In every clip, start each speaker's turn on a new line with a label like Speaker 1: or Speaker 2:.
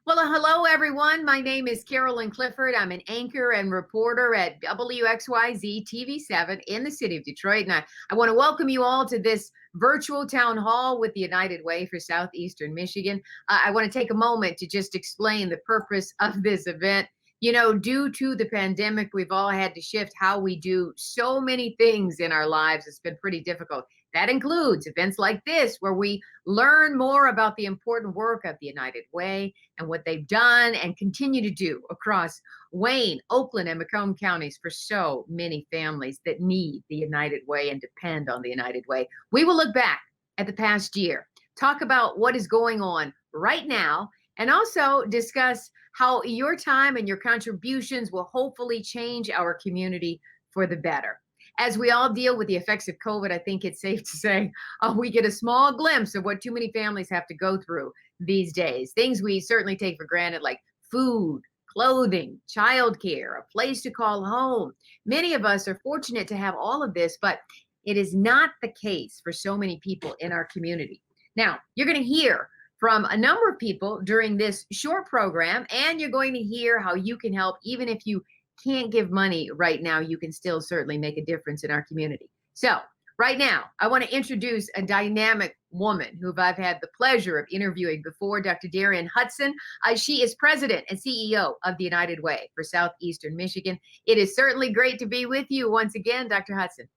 Speaker 1: Well, hello, everyone. My name is Carolyn Clifford. I'm an anchor and reporter at WXYZ-TV 7 in the city of Detroit. And I want to welcome you all to this virtual town hall with the United Way for Southeastern Michigan. I want to take a moment to just explain the purpose of this event. Due to the pandemic, we've all had to shift how we do so many things in our lives. It's been pretty difficult. That includes events like this, where we learn more about the important work of the United Way and what they've done and continue to do across Wayne, Oakland, and Macomb counties for so many families that need the United Way and depend on the United Way. We will look back at the past year, talk about what is going on right now, and also discuss how your time and your contributions will hopefully change our community for the better. As we all deal with the effects of COVID, I think it's safe to say we get a small glimpse of what too many families have to go through these days. Things we certainly take for granted, like food, clothing, childcare, a place to call home. Many of us are fortunate to have all of this, but it is not the case for so many people in our community. Now, you're going to hear from a number of people during this short program, and you're going to hear how you can help. Even if you can't give money right now, you can still certainly make a difference in our community. So right now, I want to introduce a dynamic woman who I've had the pleasure of interviewing before, Dr. Darienne Hudson. She is president and CEO of the United Way for Southeastern Michigan. It is certainly great to be with you once again, Dr. Hudson.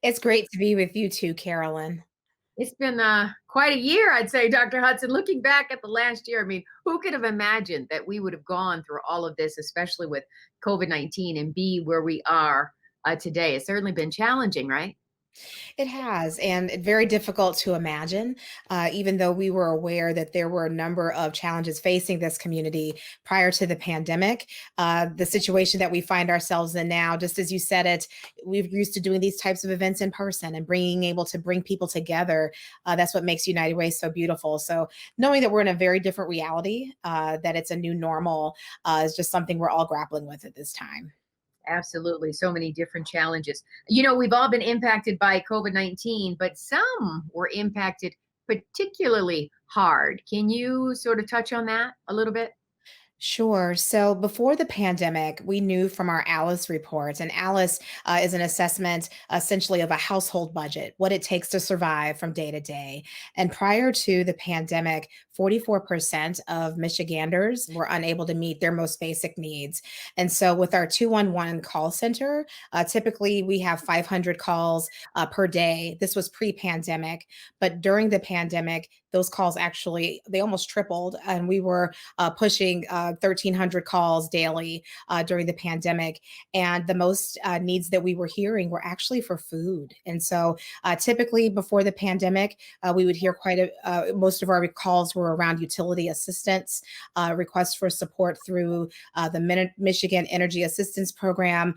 Speaker 2: It's great to be with you too, Carolyn.
Speaker 1: It's been quite a year, I'd say, Dr. Hudson. Looking back at the last year, I mean, who could have imagined that we would have gone through all of this, especially with COVID-19, and be where we are today? It's certainly been challenging, right?
Speaker 2: It has, and very difficult to imagine, even though we were aware that there were a number of challenges facing this community prior to the pandemic. The situation that we find ourselves in now, just as you said it, we're used to doing these types of events in person and able to bring people together. That's what makes United Way so beautiful. So knowing that we're in a very different reality, that it's a new normal, is just something we're all grappling with at this time.
Speaker 1: Absolutely. So many different challenges. We've all been impacted by COVID-19, but some were impacted particularly hard. Can you sort of touch on that a little bit?
Speaker 2: Sure. So before the pandemic, we knew from our Alice reports, and Alice is an assessment essentially of a household budget, what it takes to survive from day to day. And prior to the pandemic, 44% of Michiganders were unable to meet their most basic needs. And so with our 211 call center, typically we have 500 calls per day. This was pre-pandemic, but during the pandemic, those calls actually, they almost tripled, and we were pushing 1,300 calls daily during the pandemic. And the most needs that we were hearing were actually for food. And so typically before the pandemic, we would hear most of our calls were around utility assistance, requests for support through the Michigan Energy Assistance Program,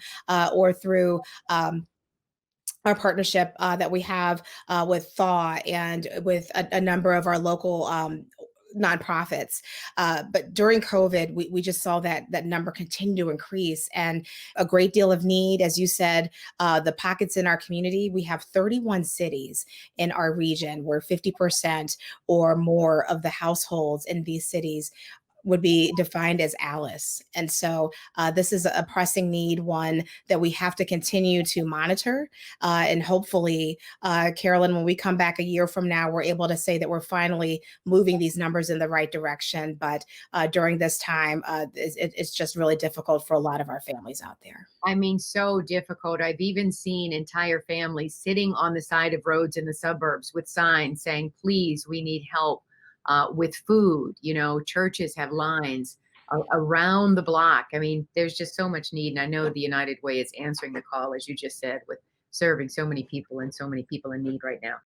Speaker 2: or through our partnership that we have with Thaw and with a number of our local nonprofits. But during COVID, we just saw that number continue to increase, and a great deal of need. As you said, the pockets in our community, we have 31 cities in our region where 50% or more of the households in these cities would be defined as Alice. And so this is a pressing need, one that we have to continue to monitor. And hopefully, Carolyn, when we come back a year from now, we're able to say that we're finally moving these numbers in the right direction. But during this time, it's just really difficult for a lot of our families out there.
Speaker 1: I mean, so difficult. I've even seen entire families sitting on the side of roads in the suburbs with signs saying, please, we need help. With food, churches have lines around the block. I mean, there's just so much need. And I know the United Way is answering the call, as you just said, with serving so many people and so many people in need right now.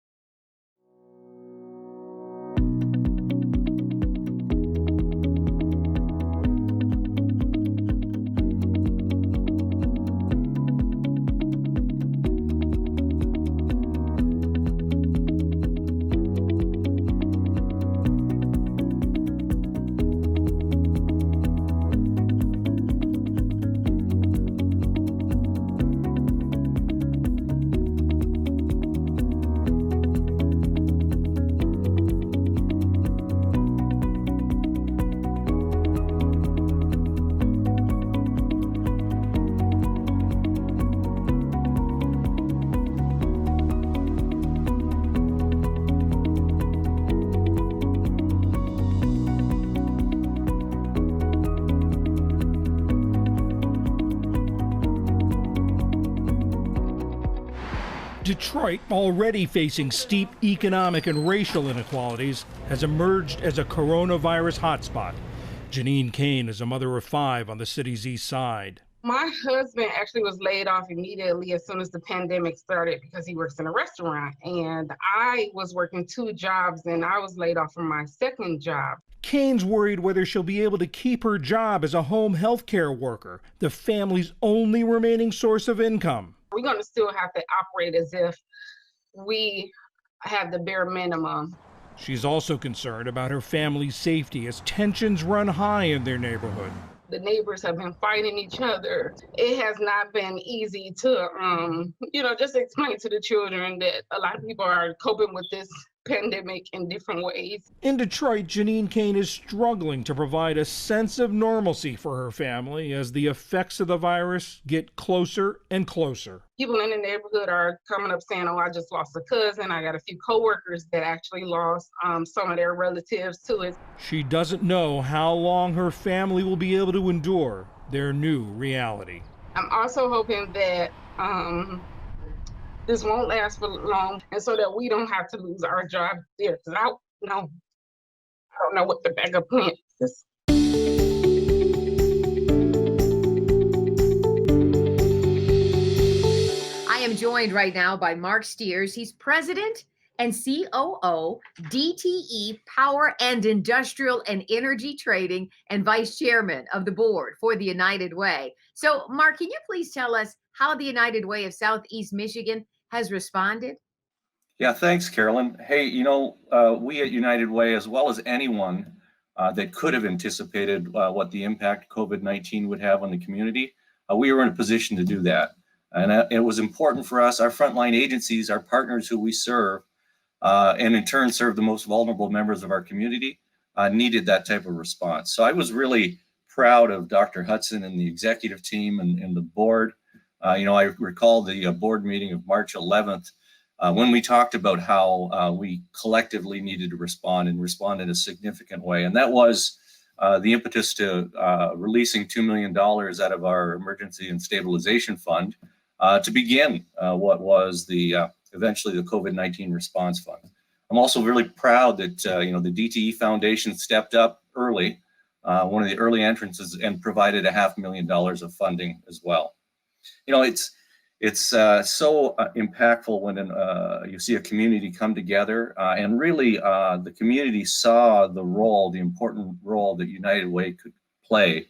Speaker 3: Detroit, already facing steep economic and racial inequalities, has emerged as a coronavirus hotspot. Janine Kane is a mother of 5 on the city's east side.
Speaker 4: My husband actually was laid off immediately as soon as the pandemic started because he works in a restaurant. And I was working 2 jobs and I was laid off from my second job.
Speaker 3: Kane's worried whether she'll be able to keep her job as a home health care worker, the family's only remaining source of income.
Speaker 4: We're going to still have to operate as if we have the bare minimum.
Speaker 3: She's also concerned about her family's safety as tensions run high in their neighborhood.
Speaker 4: The neighbors have been fighting each other. It has not been easy to, just explain to the children that a lot of people are coping with this pandemic in different ways.
Speaker 3: In Detroit, Janine Kane is struggling to provide a sense of normalcy for her family as the effects of the virus get closer and closer.
Speaker 4: People in the neighborhood are coming up saying, oh, I just lost a cousin. I got a few coworkers that actually lost some of their relatives to it.
Speaker 3: She doesn't know how long her family will be able to endure their new reality.
Speaker 4: I'm also hoping that this won't last for long, and so that we don't have to lose our job there. Because I don't know what the backup plan is.
Speaker 1: I am joined right now by Mark Steers. He's president and COO, DTE Power and Industrial and Energy Trading, and vice chairman of the board for the United Way. So, Mark, can you please tell us how the United Way of Southeast Michigan has responded?
Speaker 5: Yeah, thanks, Carolyn. Hey, we at United Way, as well as anyone that could have anticipated what the impact COVID-19 would have on the community, we were in a position to do that. And it was important for us, our frontline agencies, our partners who we serve, and in turn serve the most vulnerable members of our community, needed that type of response. So I was really proud of Dr. Hudson and the executive team and the board. I recall the board meeting of March 11th when we talked about how we collectively needed to respond in a significant way. And that was the impetus to releasing $2 million out of our Emergency and Stabilization Fund to begin what was eventually the COVID-19 Response Fund. I'm also really proud that the DTE Foundation stepped up early, one of the early entrances, and provided $500,000 of funding as well. It's so impactful when you see a community come together, and really the community saw the important role that United Way could play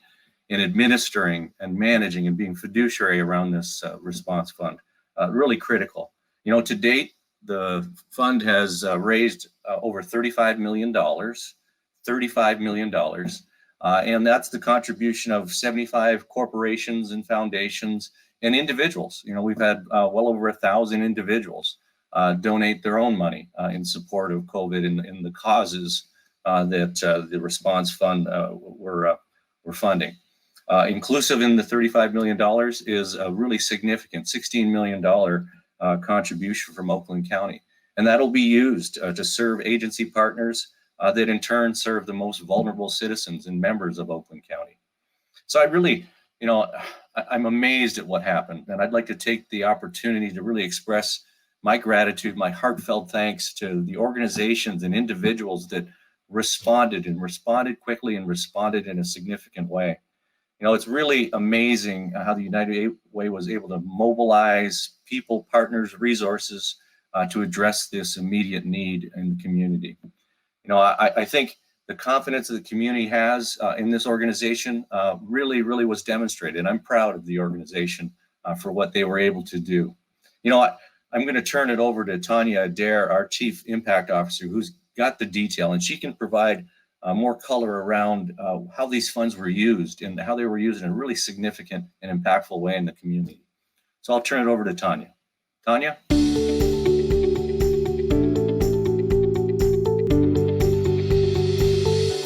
Speaker 5: in administering and managing and being fiduciary around this response fund. Really critical. To date, the fund has raised over $35 million, and that's the contribution of 75 corporations and foundations and individuals. We've had well over 1,000 individuals donate their own money in support of COVID and the causes that the response fund we're funding. Inclusive in the $35 million is a really significant $16 million contribution from Oakland County. And that'll be used to serve agency partners that in turn serve the most vulnerable citizens and members of Oakland County. So I really, I'm amazed at what happened. And I'd like to take the opportunity to really express my gratitude, my heartfelt thanks to the organizations and individuals that responded quickly and responded in a significant way. It's really amazing how the United Way was able to mobilize people, partners, resources to address this immediate need in the community. I think the confidence that the community has in this organization really was demonstrated. I'm proud of the organization for what they were able to do. I'm going to turn it over to Tanya Adair, our Chief Impact Officer, who's got the detail, and she can provide more color around how these funds were used and how they were used in a really significant and impactful way in the community. So I'll turn it over to Tanya. Tanya?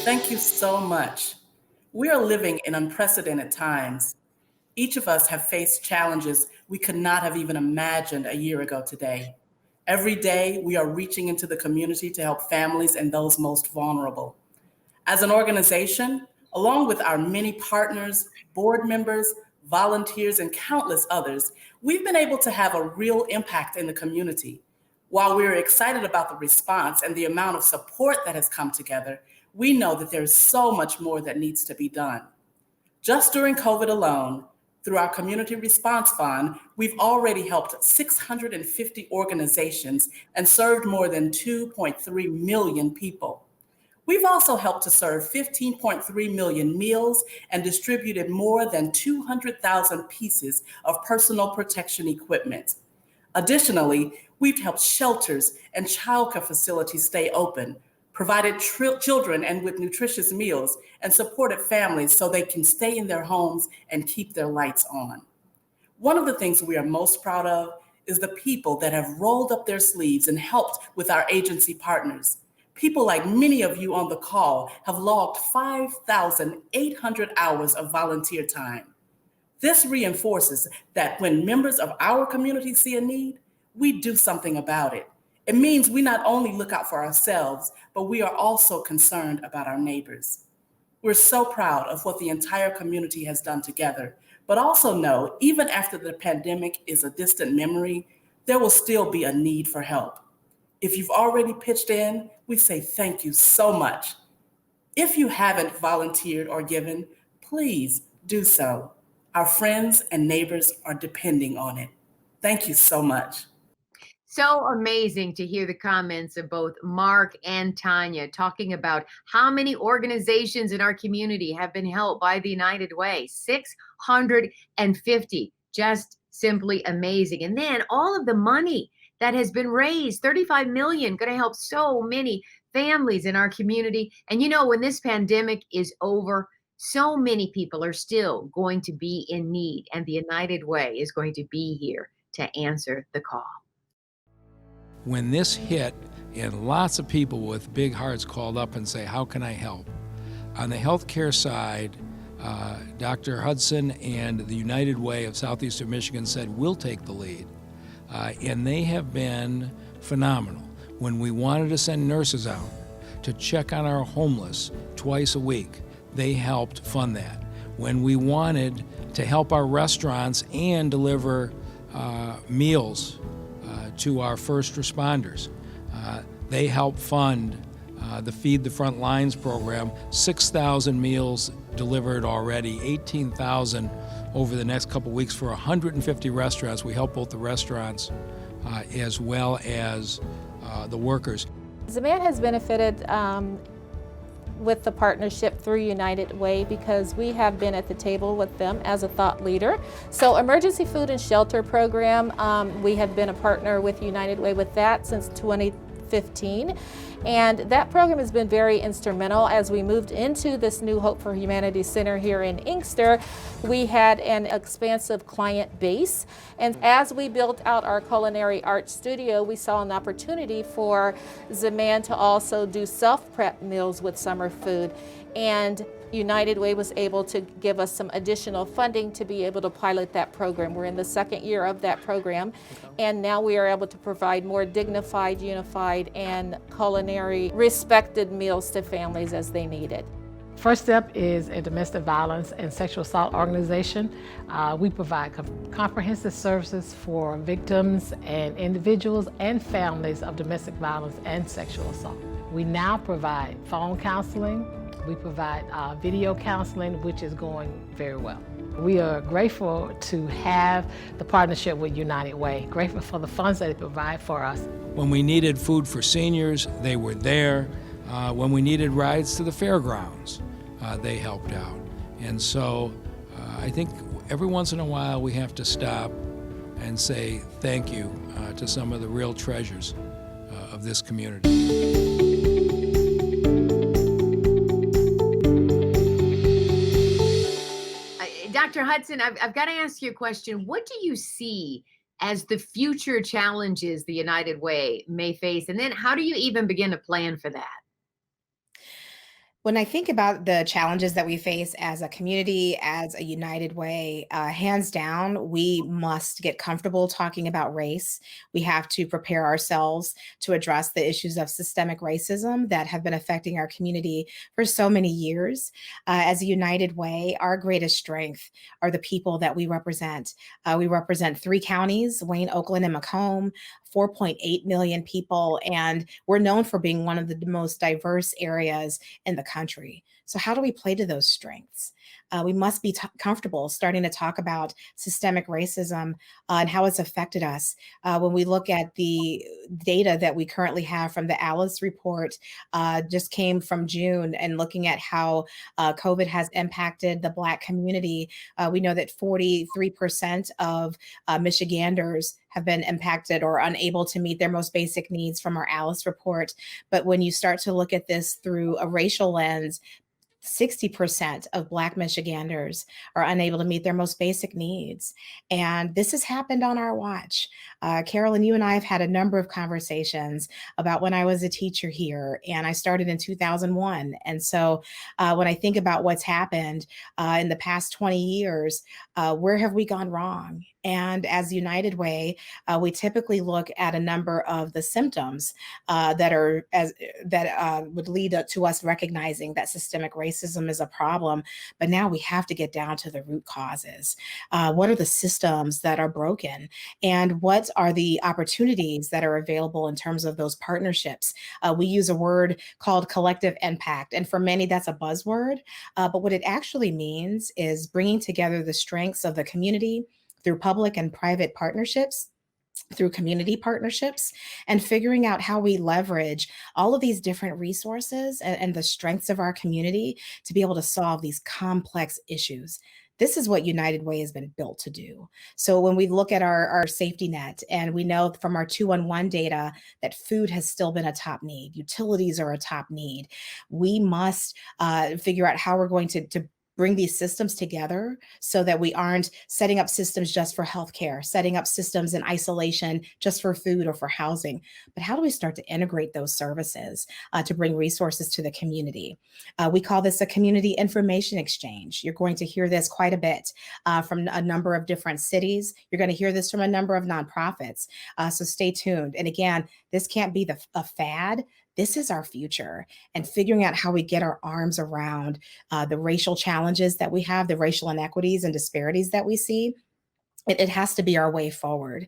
Speaker 6: Thank you so much. We are living in unprecedented times. Each of us have faced challenges we could not have even imagined a year ago today. Every day, we are reaching into the community to help families and those most vulnerable. As an organization, along with our many partners, board members, volunteers, and countless others, we've been able to have a real impact in the community. While we're excited about the response and the amount of support that has come together, we know that there's so much more that needs to be done. Just during COVID alone, through our Community Response Fund, we've already helped 650 organizations and served more than 2.3 million people. We've also helped to serve 15.3 million meals and distributed more than 200,000 pieces of personal protection equipment. Additionally, we've helped shelters and childcare facilities stay open, provided children and with nutritious meals, and supported families so they can stay in their homes and keep their lights on. One of the things we are most proud of is the people that have rolled up their sleeves and helped with our agency partners. People like many of you on the call have logged 5,800 hours of volunteer time. This reinforces that when members of our community see a need, we do something about it. It means we not only look out for ourselves, but we are also concerned about our neighbors. We're so proud of what the entire community has done together, but also know even after the pandemic is a distant memory, there will still be a need for help. If you've already pitched in, we say thank you so much. If you haven't volunteered or given, please do so. Our friends and neighbors are depending on it. Thank you so much.
Speaker 1: So amazing to hear the comments of both Mark and Tanya talking about how many organizations in our community have been helped by the United Way. 650, just simply amazing. And then all of the money that has been raised, 35 million, going to help so many families in our community. And you know, when this pandemic is over, so many people are still going to be in need, and the United Way is going to be here to answer the call.
Speaker 7: When this hit, and lots of people with big hearts called up and say, how can I help? On the healthcare side, Dr. Hudson and the United Way of Southeastern Michigan said, we'll take the lead. And they have been phenomenal. When we wanted to send nurses out to check on our homeless twice a week, they helped fund that. When we wanted to help our restaurants and deliver meals to our first responders, they helped fund the Feed the Front Lines program. 6,000 meals delivered already, 18,000 over the next couple weeks for 150 restaurants. We help both the restaurants as well as the workers.
Speaker 8: Zaman has benefited with the partnership through United Way because we have been at the table with them as a thought leader. So Emergency Food and Shelter Program, we have been a partner with United Way with that since 2015. And that program has been very instrumental as we moved into this new Hope for Humanity Center here in Inkster. We had an expansive client base, and as we built out our culinary arts studio, we saw an opportunity for Zaman to also do self-prep meals with summer food. And United Way was able to give us some additional funding to be able to pilot that program. We're in the second year of that program, and now we are able to provide more dignified, unified, and culinary respected meals to families as they need it.
Speaker 9: First Step is a domestic violence and sexual assault organization. We provide comprehensive services for victims and individuals and families of domestic violence and sexual assault. We now provide phone counseling. We provide video counseling, which is going very well. We are grateful to have the partnership with United Way, grateful for the funds that they provide for us.
Speaker 7: When we needed food for seniors, they were there. When we needed rides to the fairgrounds, they helped out. And so I think every once in a while we have to stop and say thank you to some of the real treasures of this community.
Speaker 1: Dr. Hudson, I've got to ask you a question. What do you see as the future challenges the United Way may face? And then how do you even begin to plan for that?
Speaker 2: When I think about the challenges that we face as a community, as a united way, hands down, we must get comfortable talking about race. We have to prepare ourselves to address the issues of systemic racism that have been affecting our community for so many years. As a united way, our greatest strength are the people that we represent. We represent 3 counties: Wayne, Oakland, and Macomb, 4.8 million people, and we're known for being one of the most diverse areas in the country. So, how do we play to those strengths? We must be comfortable starting to talk about systemic racism and how it's affected us. When we look at the data that we currently have from the Alice report, just came from June, and looking at how COVID has impacted the Black community, we know that 43% of Michiganders have been impacted or unable to meet their most basic needs from our Alice report. But when you start to look at this through a racial lens, 60% of Black Michiganders are unable to meet their most basic needs. And this has happened on our watch. Carolyn, you and I have had a number of conversations about when I was a teacher here, and I started in 2001. And so when I think about what's happened in the past 20 years, where have we gone wrong? And as United Way, we typically look at a number of the symptoms that would lead to us recognizing that systemic racism is a problem. But now we have to get down to the root causes. What are the systems that are broken, and what are the opportunities that are available in terms of those partnerships? We use a word called collective impact, and for many that's a buzzword. But what it actually means is bringing together the strengths of the community through public and private partnerships, through community partnerships, and figuring out how we leverage all of these different resources and the strengths of our community to be able to solve these complex issues. This is what United Way has been built to do. So when we look at our safety net, and we know from our 211 data that food has still been a top need, utilities are a top need, we must figure out how we're going to bring these systems together so that we aren't setting up systems just for healthcare, setting up systems in isolation just for food or for housing. But how do we start to integrate those services to bring resources to the community? We call this a community information exchange. You're going to hear this quite a bit from a number of different cities. You're going to hear this from a number of nonprofits. So stay tuned. And again, this can't be a fad. This is our future, and figuring out how we get our arms around the racial challenges that we have, the racial inequities and disparities that we see. It has to be our way forward.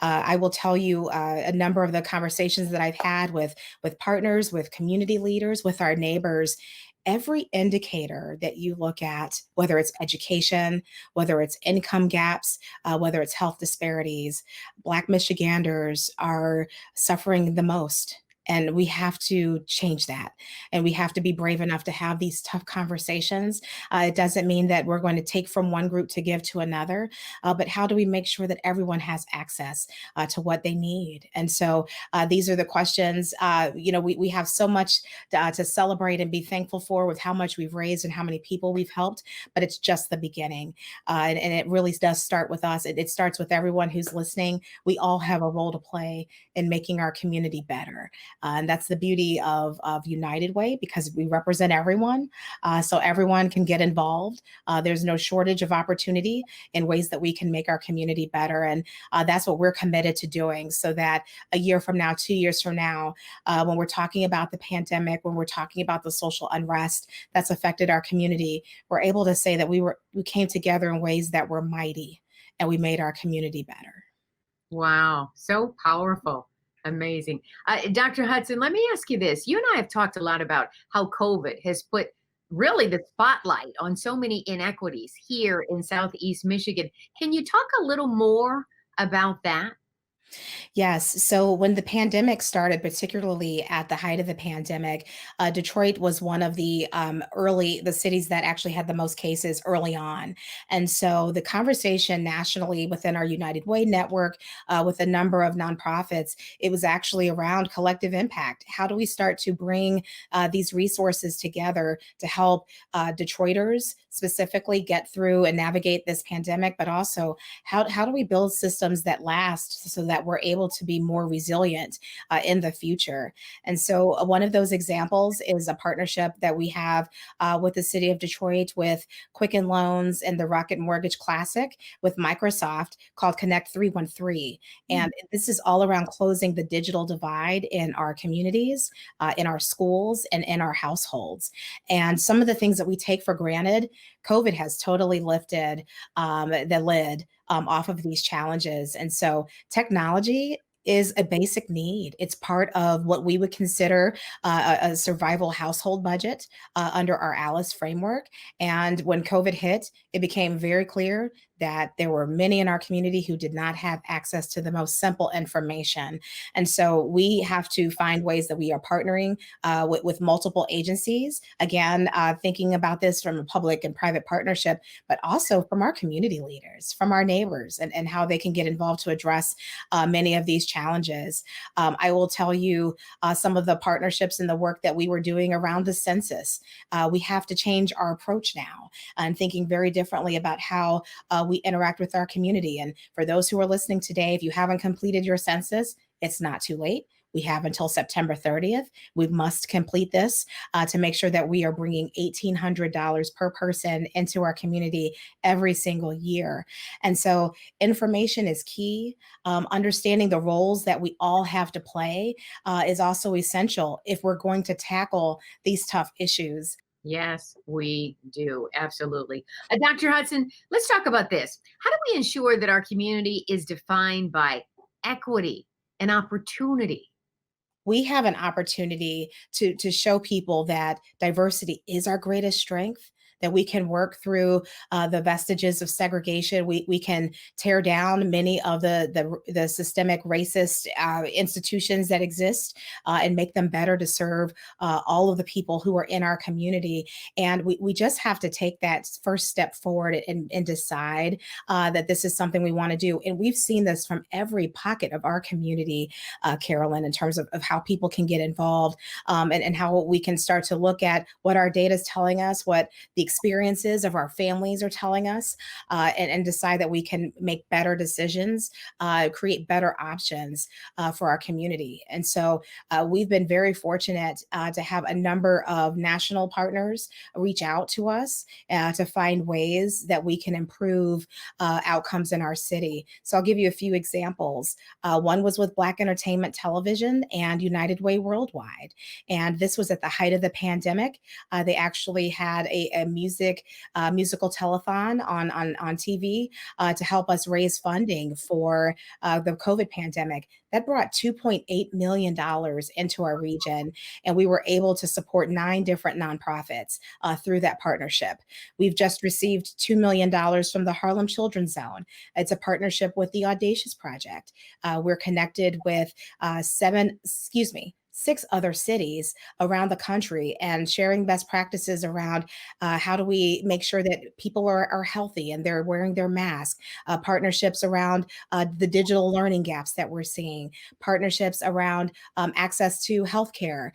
Speaker 2: I will tell you a number of the conversations that I've had with partners, with community leaders, with our neighbors. Every indicator that you look at, whether it's education, whether it's income gaps, whether it's health disparities, Black Michiganders are suffering the most. And we have to change that. And we have to be brave enough to have these tough conversations. It doesn't mean that we're going to take from one group to give to another, but how do we make sure that everyone has access to what they need? And so these are the questions. We have so much to celebrate and be thankful for with how much we've raised and how many people we've helped, but it's just the beginning. And it really does start with us. It starts with everyone who's listening. We all have a role to play in making our community better. And that's the beauty of United Way, because we represent everyone. So everyone can get involved. There's no shortage of opportunity in ways that we can make our community better. And that's what we're committed to doing, so that a year from now, 2 years from now, when we're talking about the pandemic, when we're talking about the social unrest that's affected our community, we're able to say that we came together in ways that were mighty, and we made our community better.
Speaker 1: Wow, so powerful. Amazing. Dr. Hudson, let me ask you this. You and I have talked a lot about how COVID has put really the spotlight on so many inequities here in Southeast Michigan. Can you talk a little more about that?
Speaker 2: Yes. So when the pandemic started, particularly at the height of the pandemic, Detroit was one of the the cities that actually had the most cases early on. And so the conversation nationally within our United Way network, with a number of nonprofits, it was actually around collective impact. How do we start to bring these resources together to help Detroiters specifically get through and navigate this pandemic, but also how do we build systems that last so that we're able to be more resilient in the future. And so one of those examples is a partnership that we have with the city of Detroit, with Quicken Loans and the Rocket Mortgage Classic with Microsoft, called Connect 313. And this is all around closing the digital divide in our communities, in our schools, and in our households. And some of the things that we take for granted, COVID has totally lifted the lid off of these challenges. And so technology is a basic need. It's part of what we would consider a survival household budget under our ALICE framework. And when COVID hit, it became very clear that there were many in our community who did not have access to the most simple information. And so we have to find ways that we are partnering with multiple agencies, again, thinking about this from a public and private partnership, but also from our community leaders, from our neighbors, and how they can get involved to address many of these challenges. I will tell you some of the partnerships and the work that we were doing around the census. We have to change our approach now and thinking very differently about how we interact with our community. And for those who are listening today, if you haven't completed your census, it's not too late. We have until September 30th. We must complete this to make sure that we are bringing $1,800 per person into our community every single year. And so information is key. Understanding the roles that we all have to play is also essential if we're going to tackle these tough issues.
Speaker 1: Yes, we do. Absolutely. Dr. Hudson, let's talk about this. How do we ensure that our community is defined by equity and opportunity?
Speaker 2: We have an opportunity to show people that diversity is our greatest strength, that we can work through the vestiges of segregation. We can tear down many of the systemic racist institutions that exist and make them better to serve all of the people who are in our community. And we just have to take that first step forward and decide that this is something we want to do. And we've seen this from every pocket of our community, Carolyn, in terms of how people can get involved and how we can start to look at what our data is telling us, what the experiences of our families are telling us, and decide that we can make better decisions, create better options for our community. And so we've been very fortunate to have a number of national partners reach out to us to find ways that we can improve outcomes in our city. So I'll give you a few examples. One was with Black Entertainment Television and United Way Worldwide. And this was at the height of the pandemic. They actually had a musical telethon on TV to help us raise funding for the COVID pandemic. That brought $2.8 million into our region, and we were able to support 9 different nonprofits through that partnership. We've just received $2 million from the Harlem Children's Zone. It's a partnership with the Audacious Project. We're connected with 6 other cities around the country and sharing best practices around how do we make sure that people are healthy and they're wearing their mask, partnerships around the digital learning gaps that we're seeing, partnerships around access to healthcare,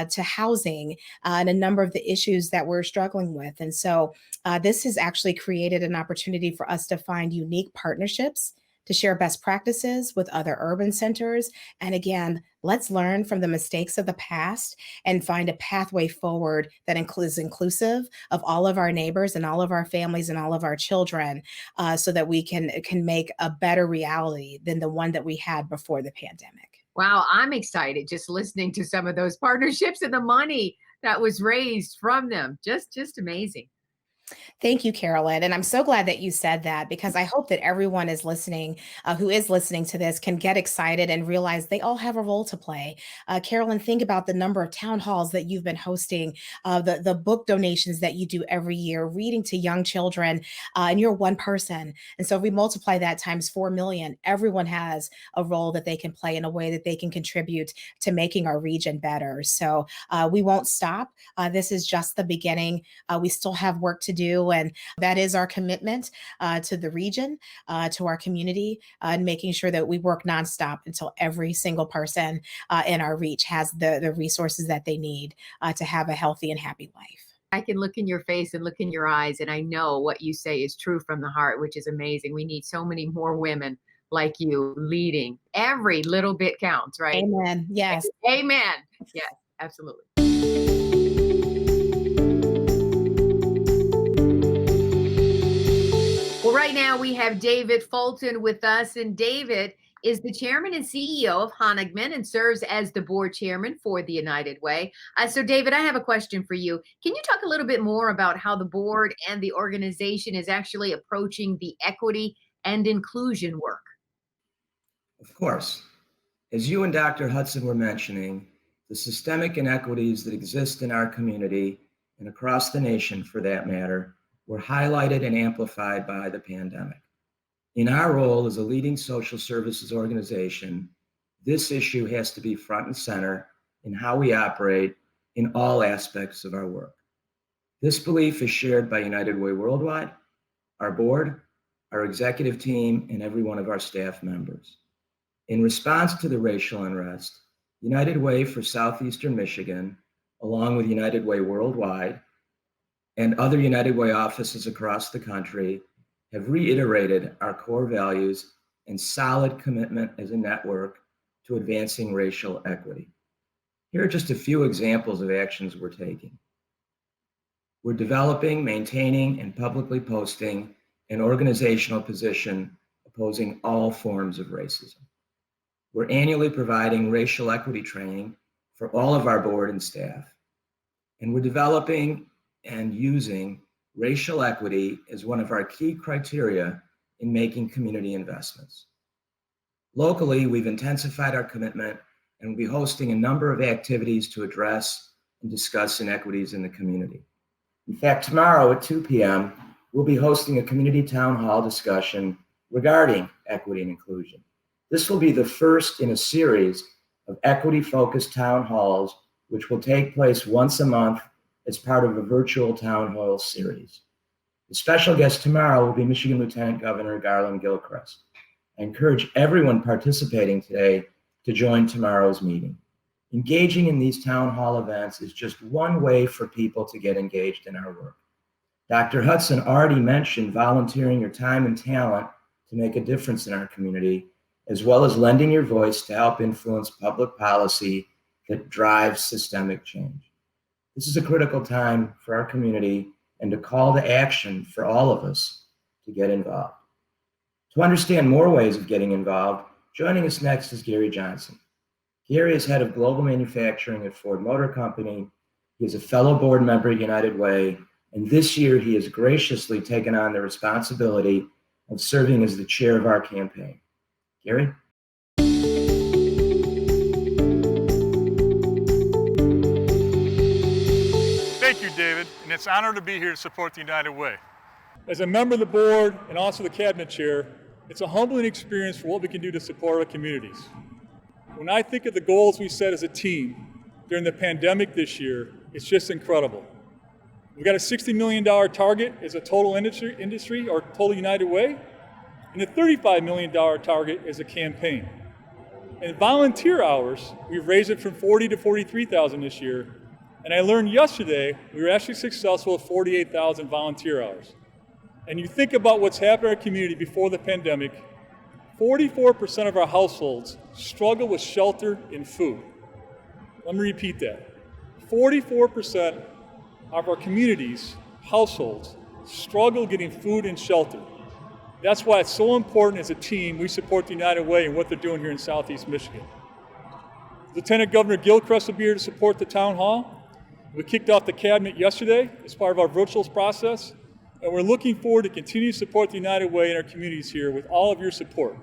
Speaker 2: to housing, and a number of the issues that we're struggling with. And so this has actually created an opportunity for us to find unique partnerships to share best practices with other urban centers. And again, let's learn from the mistakes of the past and find a pathway forward that includes inclusive of all of our neighbors and all of our families and all of our children, so that we can make a better reality than the one that we had before the pandemic.
Speaker 1: Wow, I'm excited just listening to some of those partnerships and the money that was raised from them. Just amazing.
Speaker 2: Thank you, Carolyn. And I'm so glad that you said that, because I hope that everyone is listening, who is listening to this, can get excited and realize they all have a role to play. Carolyn, think about the number of town halls that you've been hosting, the book donations that you do every year, reading to young children, and you're one person. And so if we multiply that times 4 million, everyone has a role that they can play in a way that they can contribute to making our region better. So we won't stop. This is just the beginning. We still have work to do. And that is our commitment to the region, to our community, and making sure that we work nonstop until every single person in our reach has the resources that they need to have a healthy and happy life.
Speaker 1: I can look in your face and look in your eyes, and I know what you say is true from the heart, which is amazing. We need so many more women like you leading. Every little bit counts, right?
Speaker 2: Amen. Yes.
Speaker 1: Amen. Yes, absolutely. Well, right now we have David Fulton with us, and David is the chairman and CEO of Honigman and serves as the board chairman for the United Way. So, David, I have a question for you. Can you talk a little bit more about how the board and the organization is actually approaching the equity and inclusion work?
Speaker 10: Of course. As you and Dr. Hudson were mentioning, the systemic inequities that exist in our community and across the nation, for that matter, were highlighted and amplified by the pandemic. In our role as a leading social services organization, this issue has to be front and center in how we operate in all aspects of our work. This belief is shared by United Way Worldwide, our board, our executive team, and every one of our staff members. In response to the racial unrest, United Way for Southeastern Michigan, along with United Way Worldwide and other United Way offices across the country, have reiterated our core values and solid commitment as a network to advancing racial equity. Here are just a few examples of actions we're taking. We're developing, maintaining, and publicly posting an organizational position opposing all forms of racism. We're annually providing racial equity training for all of our board and staff. And we're developing and using racial equity as one of our key criteria in making community investments. Locally, we've intensified our commitment and will be hosting a number of activities to address and discuss inequities in the community. In fact, tomorrow at 2 p.m., we'll be hosting a community town hall discussion regarding equity and inclusion. This will be the first in a series of equity-focused town halls, which will take place once a month as part of a virtual town hall series. The special guest tomorrow will be Michigan Lieutenant Governor Carolyn. I encourage everyone participating today to join tomorrow's meeting. Engaging in these town hall events is just one way for people to get engaged in our work. Dr. Hudson already mentioned volunteering your time and talent to make a difference in our community, as well as lending your voice to help influence public policy that drives systemic change. This is a critical time for our community and a call to action for all of us to get involved. To understand more ways of getting involved, joining us next is Gary Johnson. Gary is head of global manufacturing at Ford Motor Company. He is a fellow board member at United Way, and this year he has graciously taken on the responsibility of serving as the chair of our campaign. Gary?
Speaker 11: Thank you, David, and it's an honor to be here to support the United Way.
Speaker 12: As a member of the board and also the cabinet chair, it's a humbling experience for what we can do to support our communities. When I think of the goals we set as a team during the pandemic this year, it's just incredible. We've got a $60 million target as a total industry or total United Way, and a $35 million target as a campaign. And volunteer hours, we've raised it from 40 to 43,000 this year. And I learned yesterday we were actually successful at 48,000 volunteer hours. And you think about what's happened in our community before the pandemic, 44% of our households struggle with shelter and food. Let me repeat that. 44% of our communities, households, struggle getting food and shelter. That's why it's so important as a team we support the United Way and what they're doing here in Southeast Michigan. Lieutenant Governor Gilchrist will be here to support the town hall. We kicked off the cabinet yesterday as part of our virtual process, and we're looking forward to continue to support the United Way in our communities here with all of your support.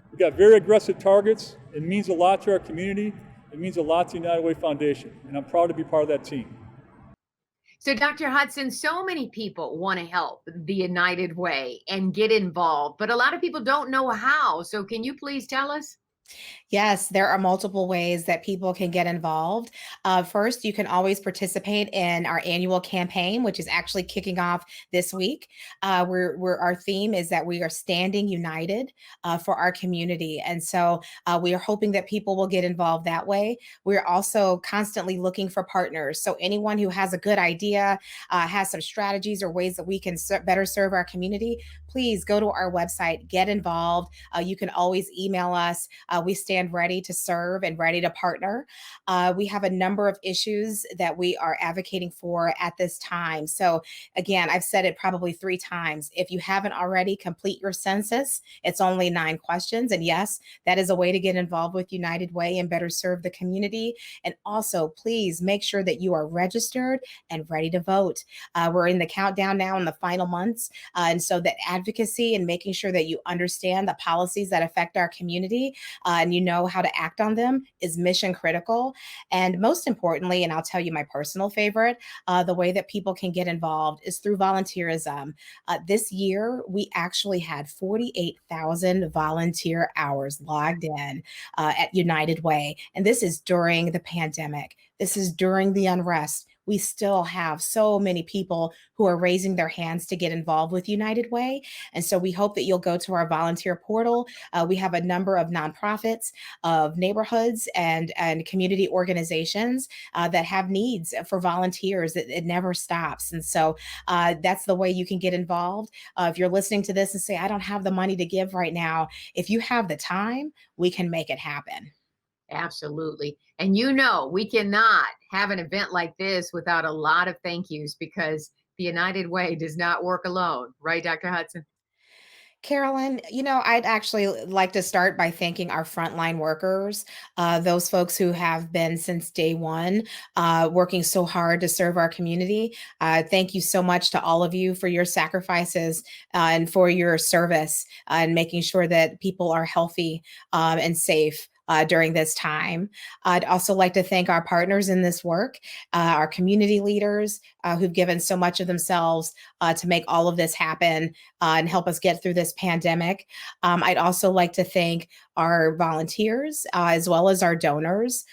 Speaker 12: We've got very aggressive targets. It means a lot to our community. It means a lot to the United Way Foundation, and I'm proud to be part of that team.
Speaker 1: So, Dr. Hudson, so many people want to help the United Way and get involved, but a lot of people don't know how. So can you please tell us?
Speaker 2: Yes, there are multiple ways that people can get involved. First, you can always participate in our annual campaign, which is actually kicking off this week. Our theme is that we are standing united for our community. And so we are hoping that people will get involved that way. We're also constantly looking for partners. So anyone who has a good idea, has some strategies or ways that we can better serve our community, please go to our website, get involved. You can always email us. We stand ready to serve and ready to partner. We have a number of issues that we are advocating for at this time. So again, I've said it probably 3 times. If you haven't already, complete your census. It's only 9 questions. And yes, that is a way to get involved with United Way and better serve the community. And also, please make sure that you are registered and ready to vote. We're in the countdown now in the final months. And so that advocacy and making sure that you understand the policies that affect our community and you know how to act on them is mission critical. And most importantly, and I'll tell you my personal favorite, the way that people can get involved is through volunteerism. This year, we actually had 48,000 volunteer hours logged in at United Way. And this is during the pandemic. This is during the unrest. We still have so many people who are raising their hands to get involved with United Way. And so we hope that you'll go to our volunteer portal. We have a number of nonprofits, of neighborhoods and community organizations that have needs for volunteers. It never stops. And so that's the way you can get involved. If you're listening to this and say, I don't have the money to give right now, if you have the time, we can make it happen.
Speaker 1: Absolutely. And we cannot have an event like this without a lot of thank yous because the United Way does not work alone. Right, Dr. Hudson?
Speaker 2: Carolyn, I'd actually like to start by thanking our frontline workers, those folks who have been since day one, working so hard to serve our community. Thank you so much to all of you for your sacrifices and for your service and making sure that people are healthy and safe. During this time. I'd also like to thank our partners in this work, our community leaders who've given so much of themselves to make all of this happen and help us get through this pandemic. I'd also like to thank our volunteers as well as our donors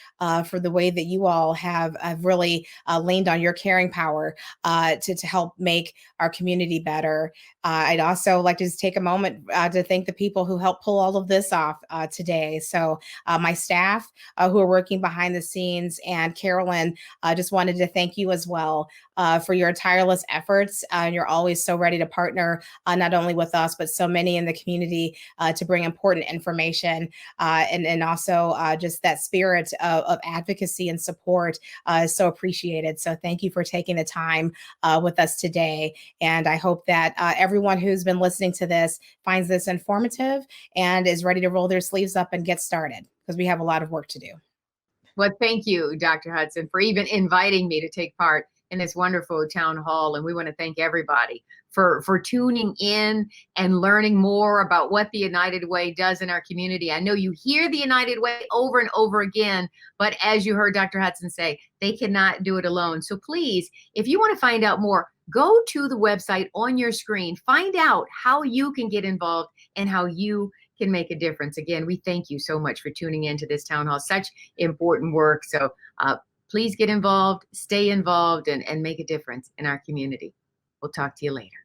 Speaker 2: for the way that you all have really leaned on your caring power to help make our community better. I'd also like to just take a moment to thank the people who helped pull all of this off today. So my staff who are working behind the scenes, and Carolyn, just wanted to thank you as well for your tireless efforts. And you're always so ready to partner, not only with us, but so many in the community to bring important information and also just that spirit of advocacy and support is so appreciated. So thank you for taking the time with us today. And I hope that everyone who's been listening to this finds this informative and is ready to roll their sleeves up and get started, because we have a lot of work to do.
Speaker 1: Well, thank you, Dr. Hudson, for even inviting me to take part in this wonderful town hall. And we want to thank everybody for tuning in and learning more about what the United Way does in our community. I know you hear the United Way over and over again, but as you heard Dr. Hudson say, they cannot do it alone. So please, if you want to find out more, go to the website on your screen, find out how you can get involved and how you can make a difference. Again, we thank you so much for tuning into this town hall, such important work. So please get involved, stay involved, and make a difference in our community. We'll talk to you later.